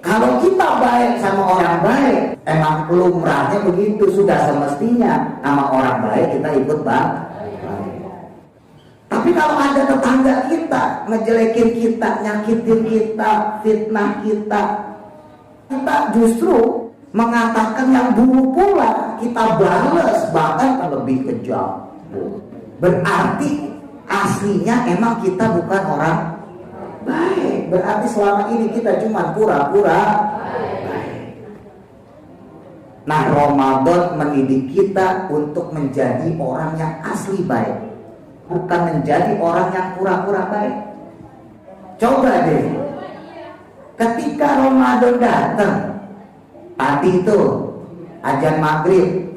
Kalau kita baik sama orang baik, emang lumrahnya begitu, sudah semestinya sama orang baik kita ikut baik. Tapi kalau ada tetangga kita ngejelekin kita, nyakitin kita, fitnah kita, kita justru mengatakan yang buruk pula, kita balas bahkan lebih kejam. Berarti aslinya emang kita bukan orang baik. Berarti selama ini kita cuma pura-pura baik. Nah, Ramadan mendidik kita untuk menjadi orang yang asli baik, bukan menjadi orang yang pura-pura baik. Coba deh, ketika Ramadan datang, tadi itu azan maghrib,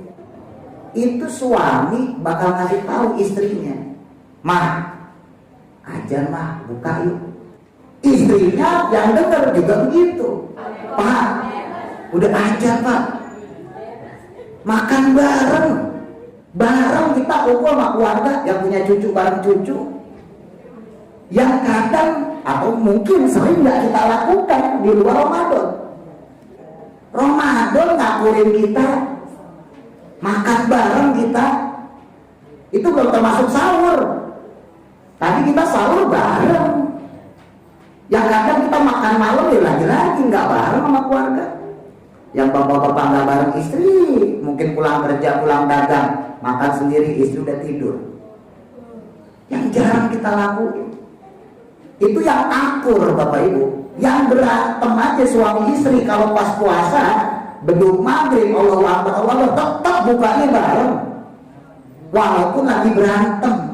itu suami bakal ngasih tahu istrinya, "Mah, azan mah, buka yuk." Istrinya yang dengar juga begitu, "Pak, udah azan Pak, makan bareng." Bareng kita kumpul sama keluarga yang punya cucu bareng cucu, yang kadang atau mungkin sering nggak kita lakukan di luar Ramadan. Ramadan ngakurin kita makan bareng kita, itu belum termasuk sahur. Tadi kita sahur bareng. Yang kadang kita makan malam ya lagi-lagi nggak bareng sama keluarga. Yang bapak-bapak nggak bareng istri, mungkin pulang kerja, pulang dagang, makan sendiri, istri udah tidur. Yang jarang kita lakuin itu yang akur, Bapak Ibu. Yang berantem aja suami istri kalau pas puasa, beduk maghrib, Allahu Akbar, Allah tetap bukanya bareng walaupun lagi berantem.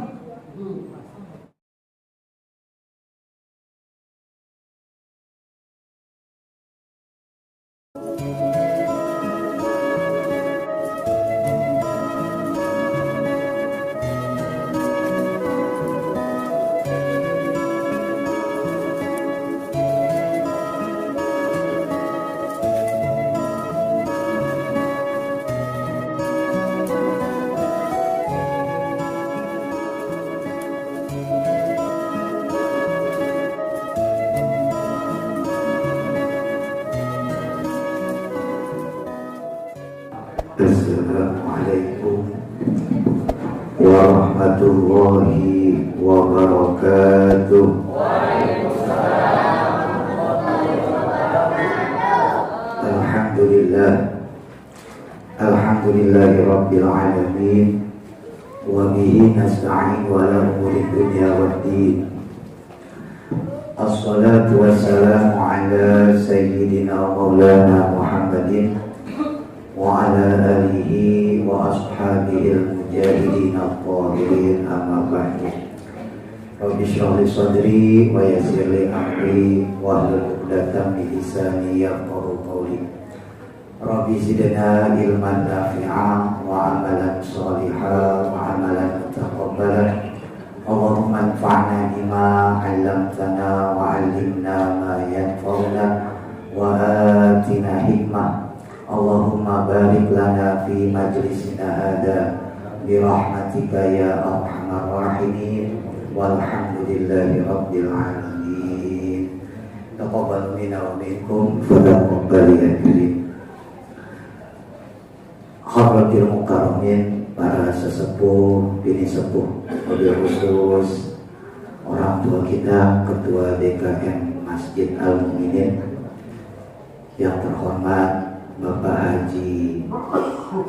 Assalamualaikum warahmatullahi wabarakatuh. Alhamdulillah, alhamdulillahi rabbil alamin, wa bihi nasta'in wa ala umuri dunya waddin. Assalatu wassalamu ala sayyidina wa maulana Muhammadin wa ala alihi wa ashabihi al-mujahidin al-tahirin, amma ba'du. Rabbi shrah li sadri wa yassir li amri wa hlul 'uqdatam min lisani yafqahu qawli. Rabbi zidna ilman nafi'a wa amalan shalihan wa amalan mutaqabbalan. Allahumma anfa'na bima 'allamtana wa 'allimna ma yanfa'una wa atina hikmah. Allahumma barik lana fi majlisina hada bi rahmatika ya arhamar rahimin, walhamdulillahi rabbil alamin. Taqabbal minna wa minkum fadaqabbal ya karim. Hadratil mukarramin, para sesepuh, bini sepuh, wabil khusus orang tua kita, ketua DKM Masjid Al-Mu'minin yang terhormat Bapak Haji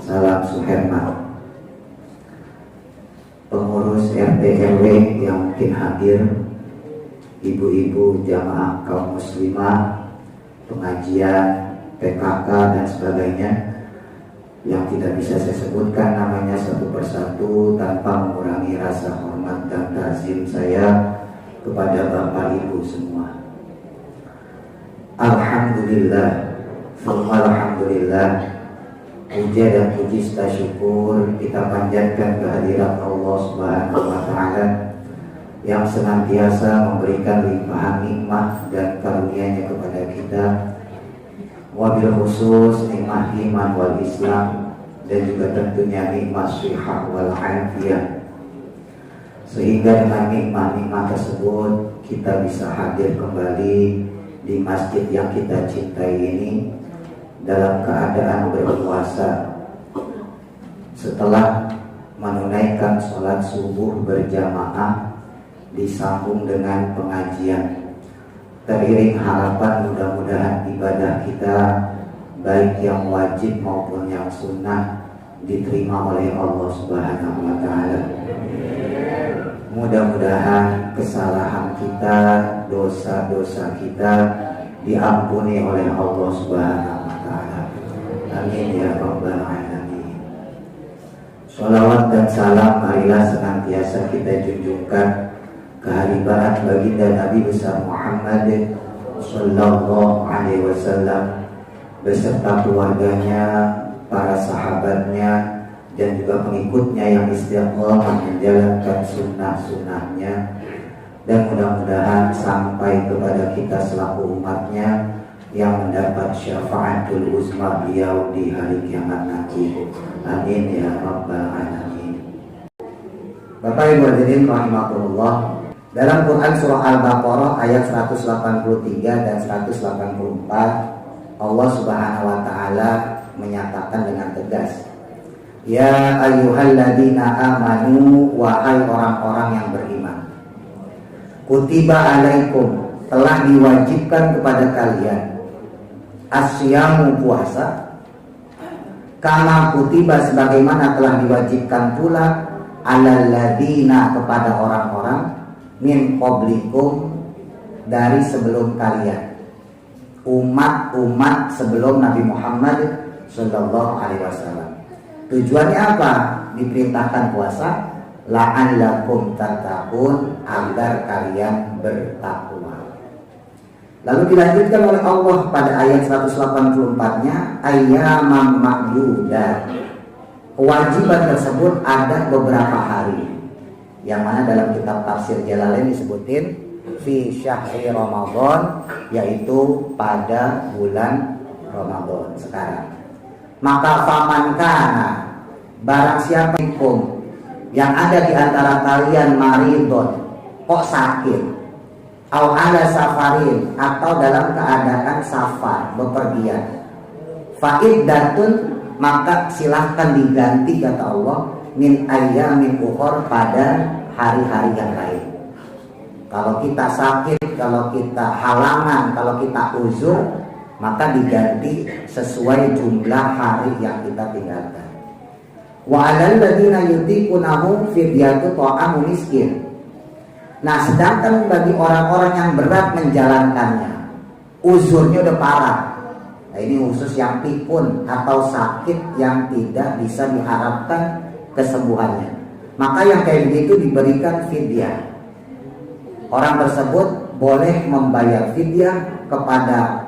Salam Suherman, pengurus RT RW yang mungkin hadir, ibu-ibu jamaah kaum muslimah, pengajian, PKK dan sebagainya yang tidak bisa saya sebutkan namanya satu persatu tanpa mengurangi rasa hormat dan ta'zim saya kepada Bapak Ibu semua. Alhamdulillah, alhamdulillah, puja dan puji serta syukur kita panjatkan kehadirat Allah Subhanahu wa Ta'ala yang senantiasa memberikan limpahan nikmat dan karunia-Nya kepada kita, wabil khusus nikmat iman wal Islam, dan juga tentunya nikmat shihah wal afiyah, sehingga dengan nikmat-nikmat tersebut kita bisa hadir kembali di masjid yang kita cintai ini dalam keadaan berpuasa setelah menunaikan sholat subuh berjamaah disambung dengan pengajian. Teriring harapan mudah-mudahan ibadah kita baik yang wajib maupun yang sunnah diterima oleh Allah Subhanahu wa Ta'ala. Mudah-mudahan kesalahan kita, dosa-dosa kita diampuni oleh Allah Subhanahu wa Ta'ala. Amin ya rabbal alamin. Sholawat dan salam marilah senantiasa kita junjungkan kehadiran baginda Nabi besar Muhammad sallallahu alaihi wasallam beserta keluarganya, para sahabatnya, dan juga pengikutnya yang istiqomah menjalankan sunnah-sunnahnya, dan mudah-mudahan sampai kepada kita selaku umatnya yang mendapat syafaatul uzma beliau di hari kiamat nanti. Amin ya rabbal alamin. Bapak Ibu hadirin rahimakumullah, dalam Quran surah Al-Baqarah ayat 183 dan 184 Allah Subhanahu wa Ta'ala menyatakan dengan tegas, ya ayyuhalladzina amanu, wahai orang-orang yang beriman, kutiba alaikum, telah diwajibkan kepada kalian, asyamu, puasa, kama kutiba, sebagaimana telah diwajibkan pula, alal ladzina, kepada orang-orang, min qablikum, dari sebelum kalian, umat-umat sebelum Nabi Muhammad sallallahu alaihi wasallam. Tujuannya apa? Diperintahkan puasa, la'allakum tattaqun, agar kalian bertakwa. Lalu dilanjutkan oleh Allah pada ayat 184-nya, ayyaman ma'dudat. Kewajiban tersebut ada beberapa hari, yang mana dalam kitab tafsir Jalalain disebutin fi syahri Ramadan, yaitu pada bulan Ramadan sekarang. Maka faman kana, barang siapa yang ada di antara kalian maridon, kok sakit, au ala safarin, atau dalam keadaan safar, bepergian, fa'iddatun, maka silahkan diganti, kata Allah, min ayyamin ukhor, pada hari-hari yang lain. Kalau kita sakit, kalau kita halangan, kalau kita uzur, maka diganti sesuai jumlah hari yang kita tinggalkan. Wa 'alal ladzina yutiqunahu fidyatu ta'amu miskin. Nah, sedangkan bagi orang-orang yang berat menjalankannya, uzurnya udah parah. Nah, ini khusus yang pikun atau sakit yang tidak bisa diharapkan kesembuhannya, maka yang kayak begitu diberikan fidyah. Orang tersebut boleh membayar fidyah kepada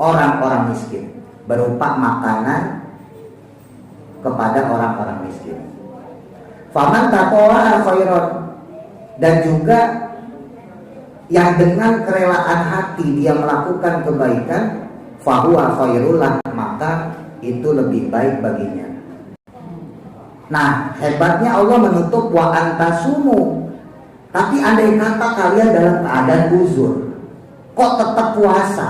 orang-orang miskin berupa makanan kepada orang-orang miskin. Faman taqwa khairan, dan juga yang dengan kerelaan hati dia melakukan kebaikan, fahuwa khairul lah, maka itu lebih baik baginya. Nah, hebatnya Allah menutup wa antasumu. Tapi andai kata kalian dalam keadaan uzur, kok tetap puasa?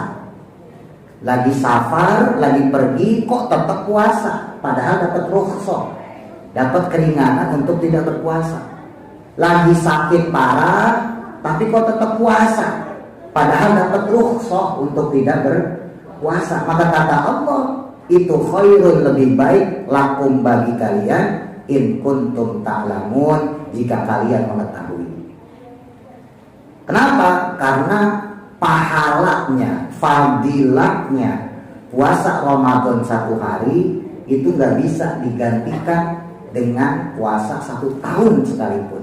Lagi safar, lagi pergi, kok tetap puasa? Padahal dapat rukhsah, dapat keringanan untuk tidak berpuasa. Lagi sakit parah, tapi kok tetap puasa? Padahal dapat rukhsah untuk tidak berpuasa. Maka kata Allah, itu khairun, lebih baik, lakum, bagi kalian, in kuntum ta'lamun, jika kalian mengetahui. Kenapa? Karena pahalanya, fadilahnya puasa Ramadan 1 hari itu gak bisa digantikan dengan puasa 1 tahun sekalipun.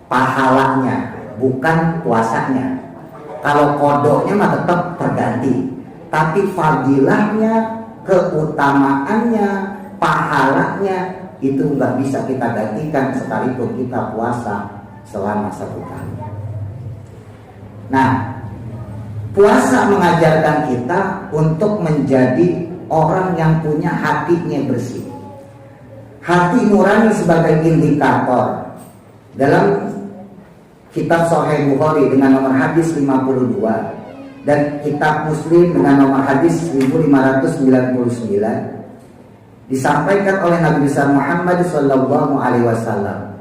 Pahalanya, bukan puasanya. Kalau kodoknya mah tetap terganti, tapi fadilahnya, keutamaannya, pahalanya itu gak bisa kita gantikan sekalipun kita puasa selama 1 tahun. Nah, puasa mengajarkan kita untuk menjadi orang yang punya hatinya bersih. Hati nurani sebagai indikator. Dalam kitab Sahih Bukhari dengan nomor hadis 52, dan kitab Muslim dengan nomor hadis 1599 disampaikan oleh Nabi besar Muhammad sallallahu alaihi wasallam,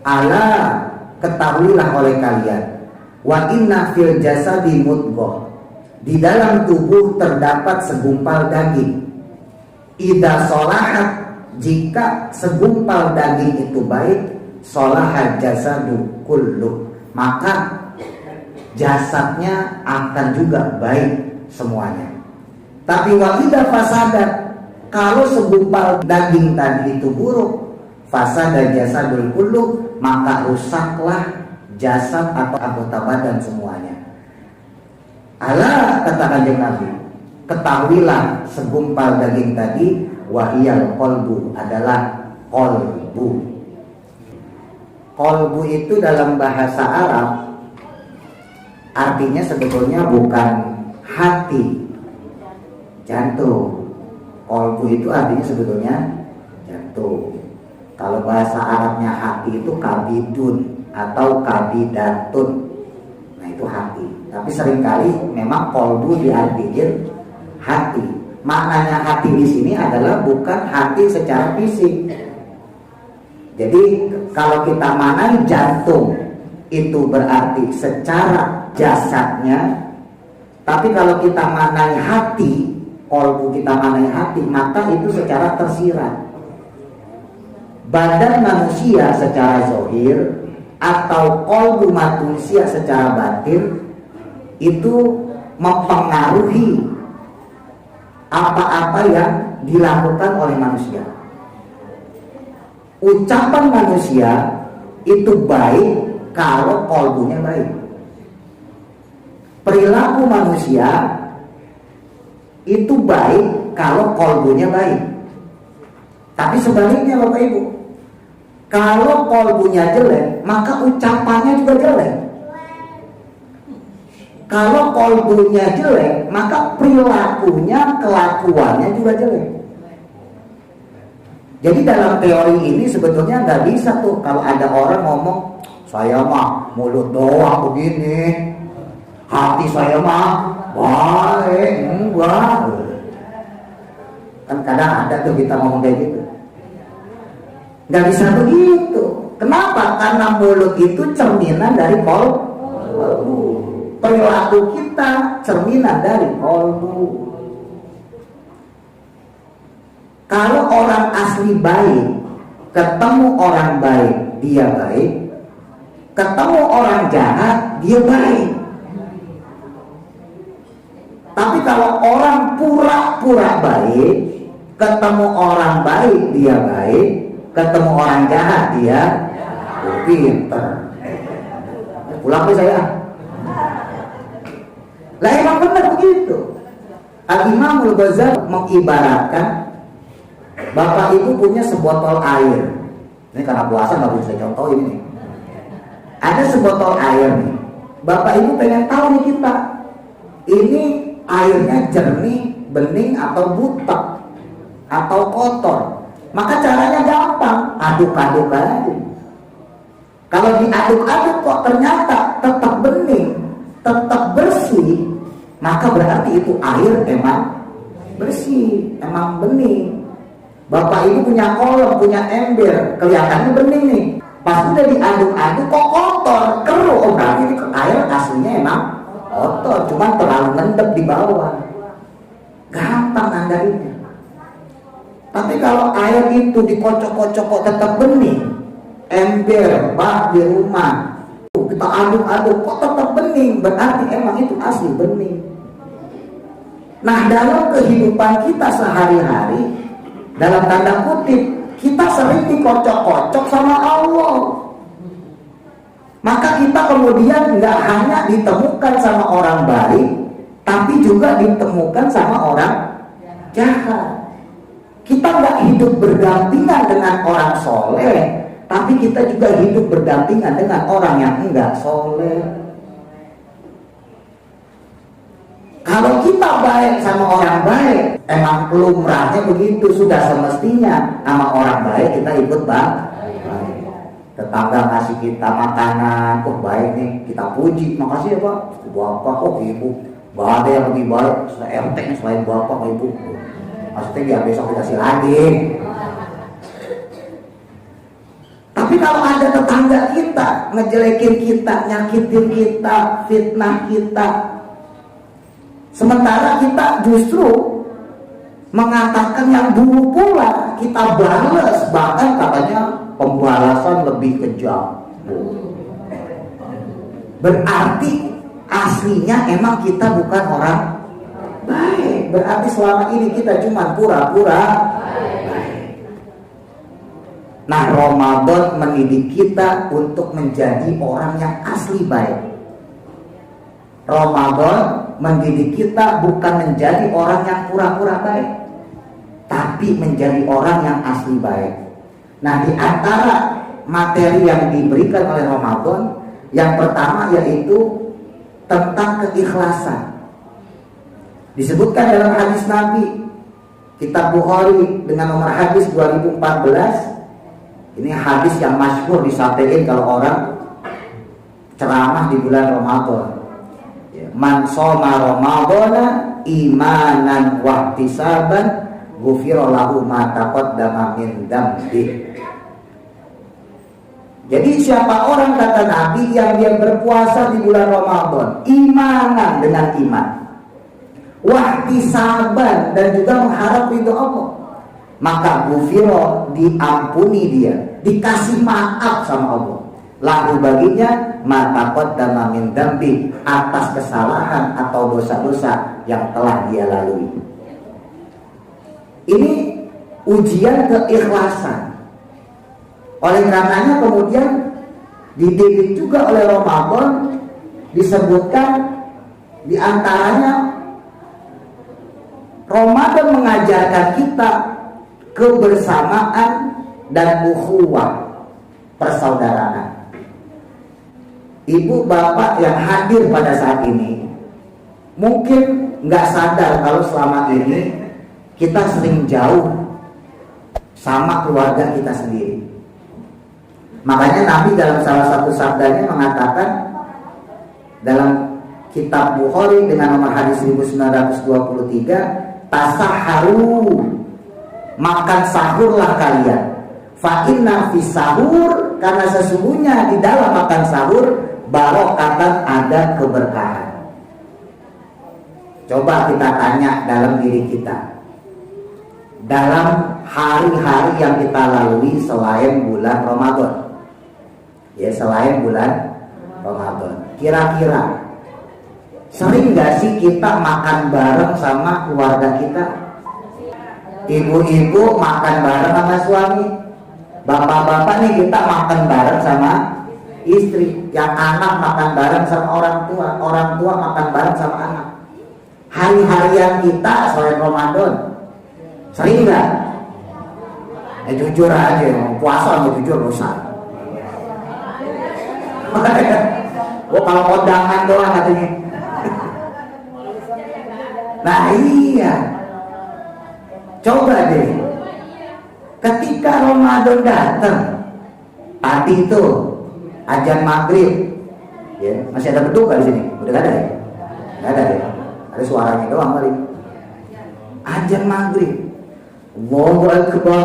"Ala, ketahuilah oleh kalian, wa inna fil jasadi mudghah, di dalam tubuh terdapat segumpal daging. Idza sholahat, jika segumpal daging itu baik, sholahat jasadu kullu, maka jasadnya akan juga baik semuanya. Tapi wa idza fasadat, kalau segumpal daging tadi itu buruk, fasada jasadul kullu, maka rusaklah jasad atau anggota badan semuanya. Ala, kata Kanjeng Nabi, ketahuilah segumpal daging tadi, wahiyal qalbu, adalah qalbu. Qalbu itu dalam bahasa Arab artinya sebetulnya bukan hati, jantung. Qalbu itu artinya sebetulnya jantung. Kalau bahasa Arabnya hati itu kabidun atau kabidatun, nah itu hati. Tapi seringkali memang qalbu diartikan hati. Maknanya hati di sini adalah bukan hati secara fisik. Jadi kalau kita maknai jantung itu berarti secara jasadnya. Tapi kalau kita maknai hati, qalbu kita maknai hati, maka itu secara tersirat. Badan manusia secara zahir atau qalbu manusia secara batin itu mempengaruhi apa-apa yang dilakukan oleh manusia. Ucapan manusia itu baik kalau qalbunya baik. Perilaku manusia itu baik kalau qalbunya baik. Tapi sebaliknya Bapak Ibu, kalau qalbunya jelek, maka ucapannya juga jelek. Kalau qalbunya jelek, maka perilakunya, kelakuannya juga jelek. Jadi dalam teori ini sebetulnya nggak bisa tuh kalau ada orang ngomong, saya mah mulut doang begini, hati saya mah baik, enggak. Kan kadang ada tuh kita ngomong kayak gitu. Nggak bisa begitu. Kenapa? Karena mulut itu cerminan dari qalbu. Perilaku kita cerminan dari qalbu. Kalau orang asli baik, ketemu orang baik, dia baik. Ketemu orang jahat, dia baik. Tapi kalau orang pura-pura baik, ketemu orang baik, dia baik. Ketemu orang jahat, dia pinter. Pulang ke saya. Lah emang benar begitu. Al-Imam Al-Ghazali mengibaratkan Bapak Ibu punya sebotol air. Ini karena puasa nggak bisa contoh ini nih. Ada sebotol air nih. Bapak Ibu pengen tahu nih kita, ini airnya jernih, bening atau butek atau kotor. Maka caranya gampang, aduk-aduk aja. Kalau diaduk-aduk kok ternyata tetap bening, tetap bersih, maka berarti itu air emang bersih, emang bening. Bapak Ibu punya kolam, punya ember, kelihatannya bening nih. Pas udah diaduk-aduk kok kotor, keruh. Oh berarti ini air aslinya emang kotor, cuma terlalu ngendep di bawah. Gampang nandainnya. Tapi kalau air itu dikocok-kocok kok tetap bening, ember, bak di rumah, kita aduk-aduk kok tetap bening, berarti emang itu asli bening. Nah dalam kehidupan kita sehari-hari, dalam tanda kutip, kita sering dikocok-kocok sama Allah. Maka kita kemudian nggak hanya ditemukan sama orang baik, tapi juga ditemukan sama orang jahat. Kita nggak hidup berdampingan dengan orang soleh, tapi kita juga hidup berdampingan dengan orang yang enggak soleh. Kalau kita baik sama orang baik, emang lumrahnya begitu, sudah semestinya sama orang baik kita ikut baik. Tetangga ngasih kita makanan, kok baik nih, kita puji, makasih ya Pak, Bapak kok Ibu Bahwa ada yang lebih baik RT selain bapak sama ibu. Maksudnya dia besok dikasih lagi. Tapi kalau ada tetangga kita ngejelekin kita, nyakitin kita, fitnah kita, sementara kita justru mengatakan yang dulu pula, kita balas, bahkan katanya pembalasan lebih kejam. Berarti aslinya emang kita bukan orang baik. Berarti selama ini kita cuma pura-pura baik. Nah, Ramadan mendidik kita untuk menjadi orang yang asli baik. Ramadan mendidik kita bukan menjadi orang yang pura-pura baik, tapi menjadi orang yang asli baik. Nah, di antara materi yang diberikan oleh Ramadan, yang pertama yaitu tentang keikhlasan. Disebutkan dalam hadis Nabi, kitab Bukhari dengan nomor hadis 2014. Ini hadis yang masyhur disampaikan kalau orang ceramah di bulan Ramadan. Man shoma Ramadana imanan wa ihtisaban ghufira lahu ma taqaddama min dzambi. Jadi siapa orang, kata Nabi, yang dia berpuasa di bulan Ramadan imanan, dengan iman, wahtisaban, dan juga mengharap ridho Allah, maka ghufira, diampuni dia, dikasih maaf sama Allah, lahu baginya ma taqaddama min dzambi, atas kesalahan atau dosa-dosa yang telah dia lalui. Ini ujian keikhlasan. Oleh karenanya kemudian dididik juga oleh Ramadan, disebutkan di antaranya Ramadan mengajarkan kita kebersamaan dan ukhuwah, persaudaraan. Ibu bapak yang hadir pada saat ini mungkin nggak sadar kalau selama ini kita sering jauh sama keluarga kita sendiri. Makanya Nabi dalam salah satu sabdanya mengatakan dalam kitab Bukhari dengan nomor hadis 1923, tasahharu, makan sahurlah kalian, fa inna fi sahur, karena sesungguhnya di dalam makan sahur barokatan, ada keberkahan. Coba kita tanya dalam diri kita, dalam hari-hari yang kita lalui selain bulan Ramadan, ya selain bulan Ramadan, kira-kira sering gak sih kita makan bareng sama keluarga kita? Ibu-ibu makan bareng sama suami, bapak-bapak nih kita makan bareng sama istri, yang anak makan bareng sama orang tua makan bareng sama anak. Hari-harian kita selain Ramadan sering gak? Jujur aja, puasa mau jujur dosa. Kalau kondangan doang katanya. Nah iya, coba deh, ketika Ramadan datang, tadi itu azan maghrib, ya masih ada beduk di sini? Udah gak ada ya? Gak ada ya? Ada suaranya doang kali. Azan maghrib, Allahu Akbar,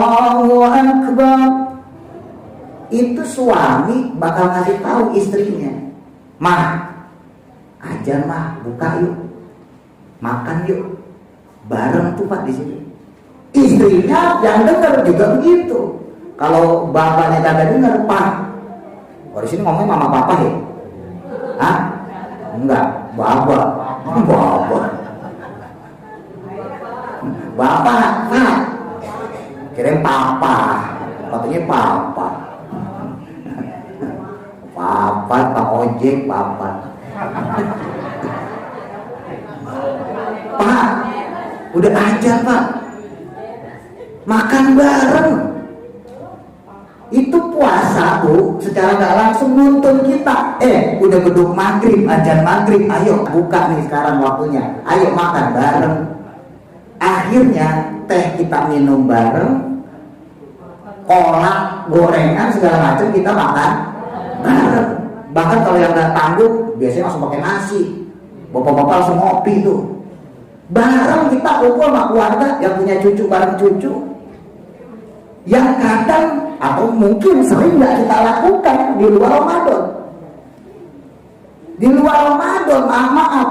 Allahu Akbar. Itu suami bakal ngasih tahu istrinya, mah, azan mah, buka yuk, makan yuk, bareng tuh Pak di sini. Istrinya yang dengar juga begitu. Kalau bapaknya kagak dengar, Pak, oh di sini ngomongnya mama papa ya? Hah? Enggak, bapak. Bapak, nah, kirain papa, katanya papa. Papa, Pak Ojek, papa. Pak, udah aja Pak, makan bareng. Itu puasa Bu, secara gak langsung nuntun kita. Udah beduk maghrib, azan maghrib, ayo buka nih sekarang waktunya, ayo makan bareng. Akhirnya teh kita minum bareng, kolak, gorengan segala macam kita makan bareng. Bahkan kalau yang nggak tanggung biasanya langsung pakai nasi. Bapak-bapak langsung ngopi tuh. Bareng kita kumpul sama keluarga yang punya cucu bareng cucu. Yang kadang atau mungkin sering nggak kita lakukan di luar Ramadan. Di luar Ramadan, maaf,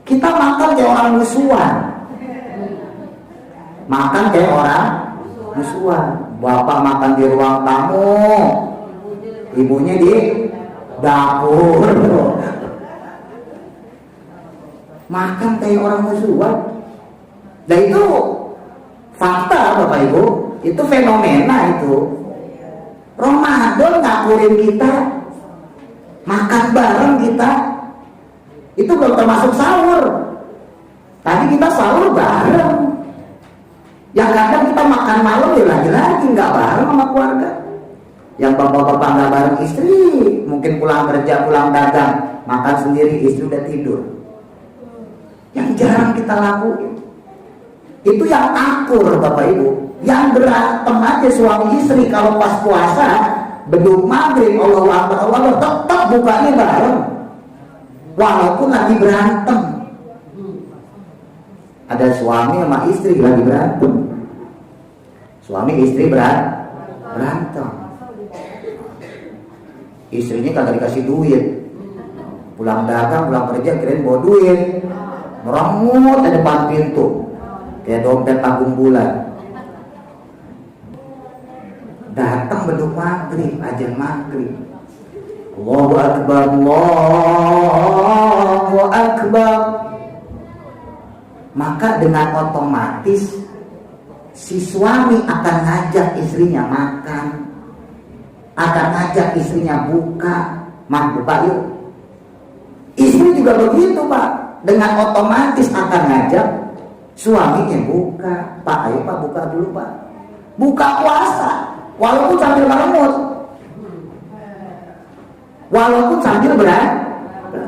kita makan kayak orang musuhan. Makan kayak orang musuhan. Bapak makan di ruang tamu, ibunya di dapur. Makan kayak orang musuhan. Dan itu fakta Bapak Ibu, itu fenomena itu. Ramadan ngakurin kita, makan bareng kita. Itu belum termasuk sahur. Tadi kita sahur bareng. Yang kadang kita makan malam ya lagi-lagi nggak bareng sama keluarga. Yang bapak-bapak nggak bareng istri, mungkin pulang kerja, pulang dagang, makan sendiri, istri udah tidur. Yang jarang kita lakuin itu yang akur Bapak Ibu. Yang berantem aja suami istri kalau pas puasa beduk maghrib Allahu Akbar tetap bukanya bareng walaupun lagi berantem. Ada suami sama istri lagi berantem, suami istri berantem, istrinya kagak dikasih duit, pulang dagang pulang kerja kirain bawa duit, merengut di depan pintu kayak dompet tabung bulan. Datang beduk maghrib, azan maghrib, Allahu Akbar, Allahu Akbar. Maka dengan otomatis si suami akan ngajak istrinya makan, akan ngajak istrinya buka, buka yuk. Istri juga begitu Pak, dengan otomatis akan ngajak suaminya buka. Pak, ayo Pak buka dulu Pak. Buka puasa, walaupun sambil merengut, walaupun sambil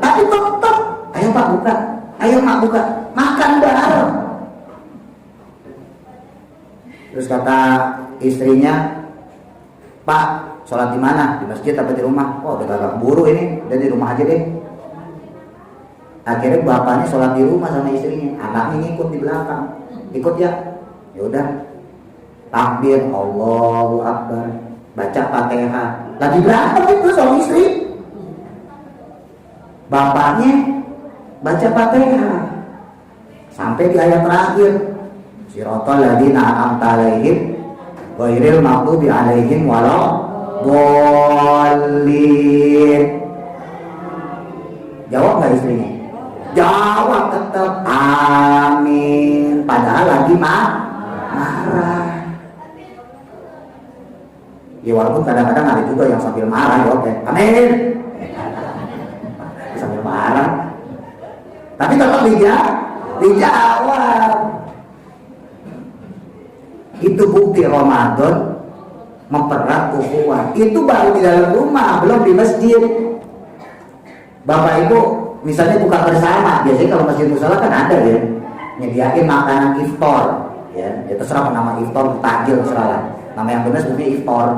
tapi tetap, ayo Pak buka, ayo Mak buka, makan bareng. Terus kata istrinya, Pak, sholat di mana? Di masjid atau di rumah? Oh, udah kagak buru ini, udah di rumah aja deh. Akhirnya bapaknya sholat di rumah sama istrinya, anaknya ngikut di belakang. Ikut ya? Ya udah. Takbir, Allahu Akbar, baca Fatihah. Lagi berantem itu suami istri. Bapaknya baca Fatihah sampai di ayat terakhir, Siratal ladzina an'amta 'alaihim ghairil maghdubi 'alaihim waladdallin. Jawab nggak istrinya? Jawab tetap amin. Padahal lagi marah. Ya walaupun kadang-kadang ada juga yang sambil marah jawab amin. Sambil marah. Tapi tetap dijawab. Itu bukti Ramadan mempererat ukhuwah. Itu baru di dalam rumah, belum di masjid. Bapak Ibu misalnya buka bersama, biasanya kalau masjid musala kan ada ya, nyediain makanan iftar, ya terserah nama iftar, takjil terserah lah. Nama yang benar sebenarnya iftar.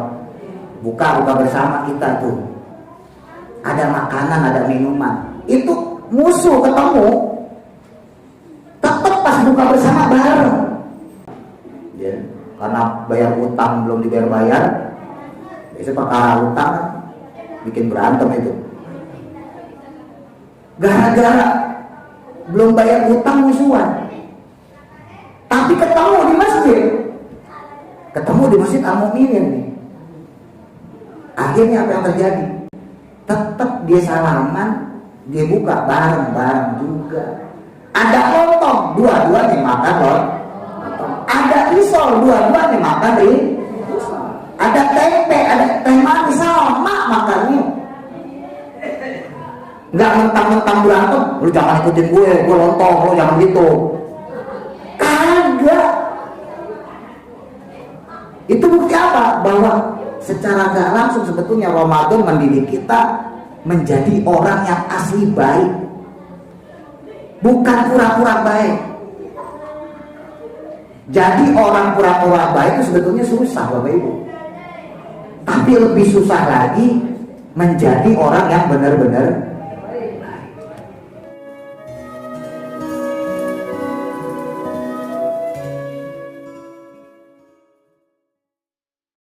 Buka bersama kita tuh. Ada makanan, ada minuman. Itu musuh ketemu, tetap pas buka bersama bareng. Ya, karena bayar utang belum dibayar, biasanya perkara utang bikin berantem itu. Gara-gara belum bayar utang musuhan, tapi ketemu di masjid Al-Mu'minin nih. Akhirnya apa yang terjadi? Tetap dia salaman, dia buka bareng-bareng juga. Ada lontong, dua-duanya makan loh. Ada risol, dua-duanya makan risol. Ada tempe, ada teh manis sama makannya. Nggak mentang-mentang berantem, lu jangan ikutin gue lontong, lu jangan gitu. Kagak. Itu bukti apa? Bahwa secara gak langsung sebetulnya Ramadan mendidik kita menjadi orang yang asli baik, bukan pura-pura baik. Jadi orang pura-pura baik itu sebetulnya susah Bapak Ibu. Tapi lebih susah lagi menjadi orang yang benar-benar